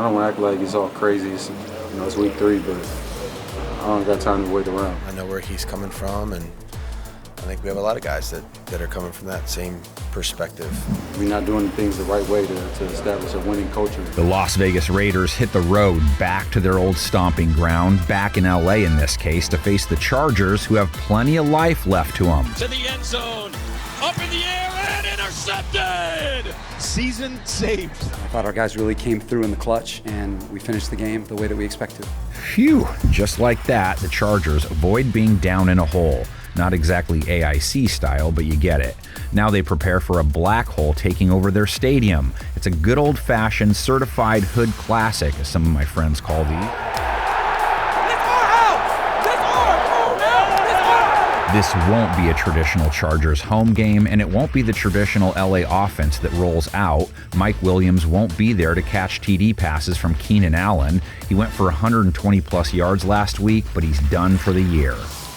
I don't act like it's all crazy. It's week 3, but I don't got time to wait around. I know where he's coming from, and I think we have a lot of guys that are coming from that same perspective. We're not doing things the right way to establish a winning culture. The Las Vegas Raiders hit the road back to their old stomping ground, back in LA in this case, to face the Chargers, who have plenty of life left to them. To the end zone, up in the air and intercepted! Season saved. I thought our guys really came through in the clutch, and we finished the game the way that we expected. Phew, just like that, the Chargers avoid being down in a hole. Not exactly AIC style, but you get it. Now they prepare for a black hole taking over their stadium. It's a good old-fashioned certified hood classic, as some of my friends call these. This won't be a traditional Chargers home game, and it won't be the traditional LA offense that rolls out. Mike Williams won't be there to catch TD passes from Keenan Allen. He went for 120-plus yards last week, but he's done for the year.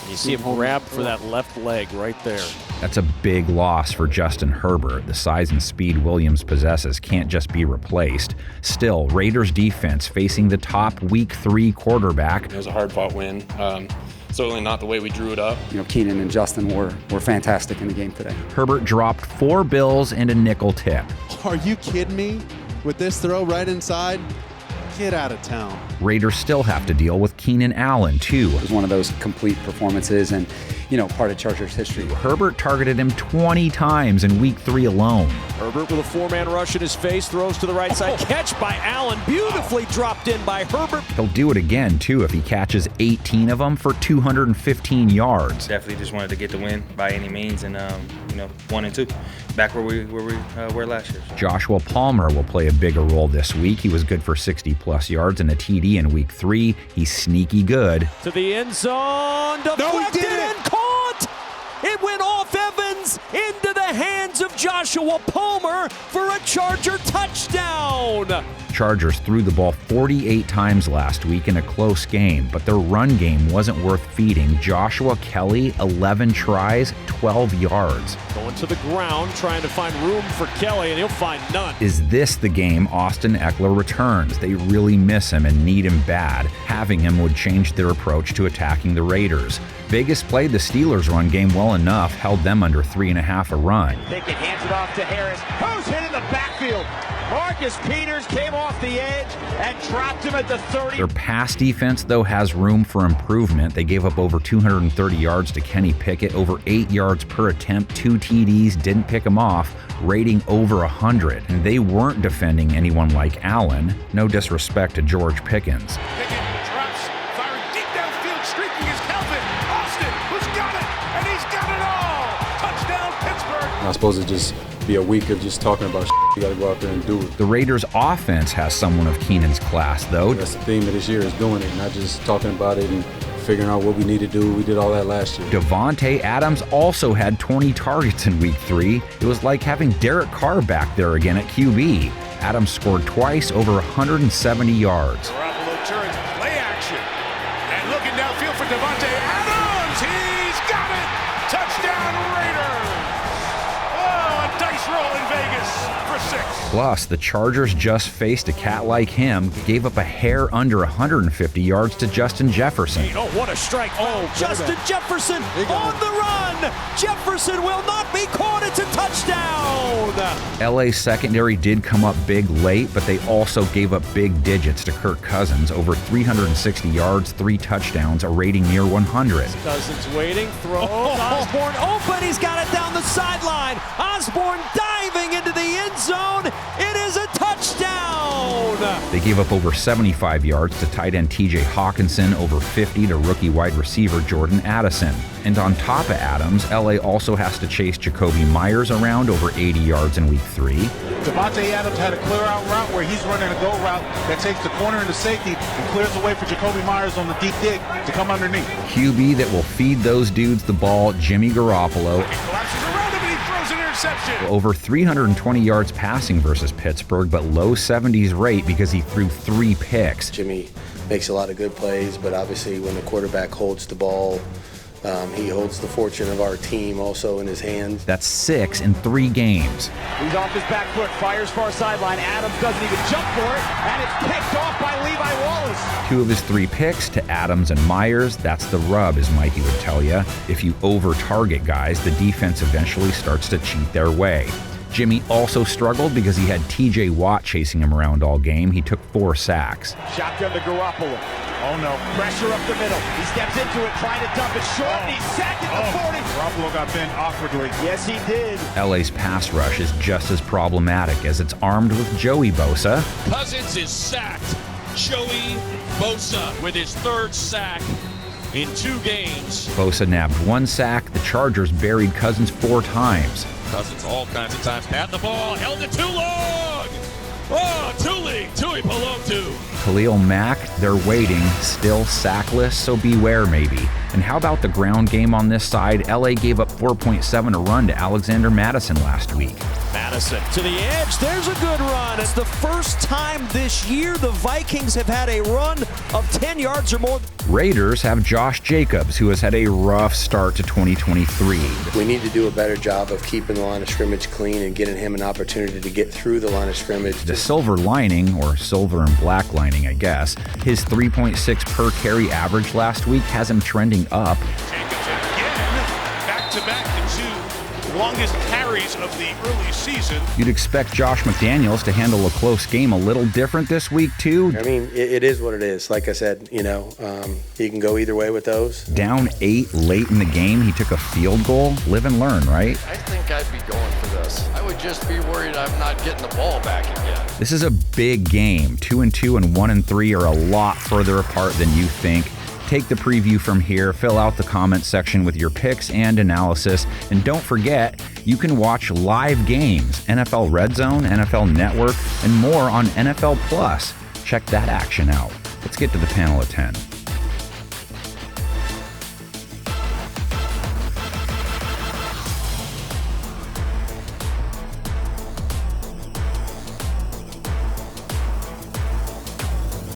You see him grab for that left leg right there. That's a big loss for Justin Herbert. The size and speed Williams possesses can't just be replaced. Still, Raiders defense facing the top Week 3 quarterback. It was a hard-fought win. Certainly not the way we drew it up. Keenan and Justin were fantastic in the game today. Herbert dropped 4 bills and a nickel tip. Are you kidding me? With this throw right inside? Get out of town. Raiders still have to deal with Keenan Allen, too. It was one of those complete performances and, part of Chargers history. Herbert targeted him 20 times in Week 3 alone. Herbert with a 4-man rush in his face, throws to the right side. Catch by Allen, beautifully dropped in by Herbert. He'll do it again, too, if he catches 18 of them for 215 yards. Definitely just wanted to get the win by any means, and 1 and 2, back where we were last year. Joshua Palmer will play a bigger role this week. He was good for 60-plus yards and a TD in Week 3. He's sneaky good. To the end zone, deflected and caught! It went off Evans into the hands of Joshua Palmer for a Charger touchdown! Chargers threw the ball 48 times last week in a close game, but their run game wasn't worth feeding. Joshua Kelly, 11 tries, 12 yards. Going to the ground, trying to find room for Kelly, and he'll find none. Is this the game Austin Eckler returns? They really miss him and need him bad. Having him would change their approach to attacking the Raiders. Vegas played the Steelers' run game well enough, held them under 3.5 a run. Pickett hands it off to Harris. Who's hit in the backfield? Marcus Peters came off the edge and dropped him at the 30. Their pass defense, though, has room for improvement. They gave up over 230 yards to Kenny Pickett, over 8 yards per attempt, 2 TDs, didn't pick him off, rating over 100. And they weren't defending anyone like Allen. No disrespect to George Pickens. Pickett drops, firing deep downfield, streaking is Calvin Austin, who's got it, and he's got it all. Touchdown, Pittsburgh. I'm not supposed to just be a week of just talking about shit. You got to go out there and do it. The Raiders' offense has someone of Keenan's class, though. That's the theme of this year, is doing it, not just talking about it and figuring out what we need to do. We did all that last year. DAVANTE Adams also had 20 targets in Week 3. It was like having Derek Carr back there again at QB. Adams scored twice, over 170 yards. Garoppolo turns, play action, and looking downfield for DAVANTE Adams. He's got it. Touchdown, Raiders. Oh, a dice roll in Vegas for 6. Plus, the Chargers just faced a cat like him, gave up a hair under 150 yards to Justin Jefferson. Oh, what a strike. Oh, Justin Jefferson on the run. Jefferson will not be caught. It's a touchdown. LA secondary did come up big late, but they also gave up big digits to Kirk Cousins, over 360 yards, 3 touchdowns, a rating near 100. Cousins waiting, throws. Osborne open. He's got it down the sideline. Osborne diving into the end zone. It is a touchdown! They gave up over 75 yards to tight end TJ Hawkinson, over 50 to rookie wide receiver Jordan Addison. And on top of Adams, LA also has to chase Jacoby Myers around, over 80 yards in Week 3. Davante Adams had a clear out route where he's running a go route that takes the corner into safety and clears the way for Jacoby Myers on the deep dig to come underneath. QB that will feed those dudes the ball, Jimmy Garoppolo. Over 320 yards passing versus Pittsburgh, but low 70s rate because he threw 3 picks. Jimmy makes a lot of good plays, but obviously when the quarterback holds the ball He holds the fortune of our team also in his hands. That's 6 in 3 games. He's off his back foot, fires far sideline. Adams doesn't even jump for it, and it's picked off by Levi Wallace. 2 of his 3 picks to Adams and Myers. That's the rub, as Mikey would tell you. If you over-target guys, the defense eventually starts to cheat their way. Jimmy also struggled because he had T.J. Watt chasing him around all game. He took 4 sacks. Shotgun to Garoppolo. Oh no, pressure up the middle. He steps into it, trying to dump it short, and he's sacked at the 40. Garoppolo got bent awkwardly. Yes, he did. LA's pass rush is just as problematic as it's armed with Joey Bosa. Cousins is sacked. Joey Bosa with his 3rd sack in 2 games. Bosa nabbed 1 sack. The Chargers buried Cousins 4 times. Cousins all kinds of times had the ball, held it too long. Oh, Tui Pelotu. Khalil Mack, they're waiting, still sackless, so beware maybe. And how about the ground game on this side? LA gave up 4.7 a run to Alexander Madison last week. Madison to the edge. There's a good run. It's the first time this year the Vikings have had a run of 10 yards or more. Raiders have Josh Jacobs, who has had a rough start to 2023. We need to do a better job of keeping the line of scrimmage clean and getting him an opportunity to get through the line of scrimmage. The silver lining, or silver and black lining, I guess, his 3.6 per carry average last week has him trending up. Jacobs again, back-to-back the 2 longest carries of the early season. You'd expect Josh McDaniels to handle a close game a little different this week, too. I mean, it is what it is. Like I said, you can go either way with those. Down 8 late in the game, he took a field goal. Live and learn, right? I think I'd be going for this. I would just be worried I'm not getting the ball back again. This is a big game. 2-2 and 1-3 are a lot further apart than you think. Take the preview from here, fill out the comment section with your picks and analysis, and don't forget, you can watch live games, NFL RedZone, NFL Network, and more on NFL Plus. Check that action out. Let's get to the panel of 10.